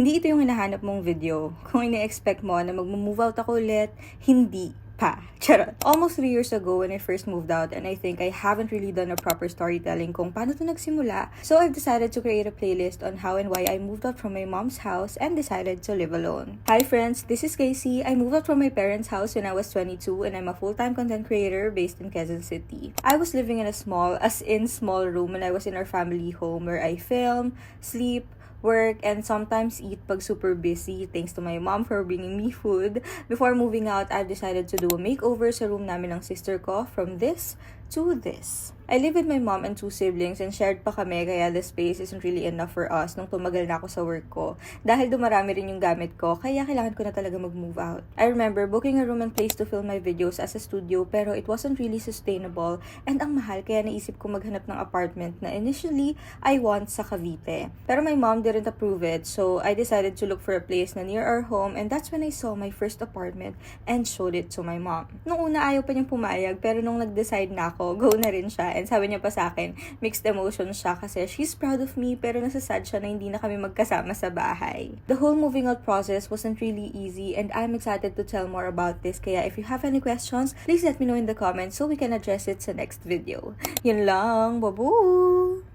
Hindi ito yung hinahanap mong video. Kung ine-expect mo na mag-move out ako ulit, hindi pa. Charot. Almost 3 years ago when I first moved out, and I think I haven't really done a proper storytelling kung paano ito nagsimula. So I've decided to create a playlist on how and why I moved out from my mom's house and decided to live alone. Hi friends, this is Casey. I moved out from my parents' house when I was 22 and I'm a full-time content creator based in Quezon City. I was living in a small room when I was in our family home where I film, sleep, work, and sometimes eat pag super busy. Thanks to my mom for bringing me food. Before moving out, I've decided to do a makeover sa room namin ng sister ko from this to this. I live with my mom and 2 siblings and shared pa kami kaya the space isn't really enough for us nung tumagal na ako sa work ko. Dahil dumarami rin yung gamit ko, kaya kailangan ko na talaga mag-move out. I remember booking a room and place to film my videos as a studio pero it wasn't really sustainable and ang mahal kaya naisip ko maghanap ng apartment na initially I want sa Cavite. Pero my mom didn't approve it so I decided to look for a place na near our home and that's when I saw my first apartment and showed it to my mom. Nung una ayaw pa niyang pumayag pero nung nag-decide na ako, go na rin siya. And sabi niya pa sa akin, mixed emotions siya kasi she's proud of me pero nasasad siya na hindi na kami magkasama sa bahay. The whole moving out process wasn't really easy and I'm excited to tell more about this. Kaya if you have any questions, please let me know in the comments so we can address it sa next video. Yun lang. Babu!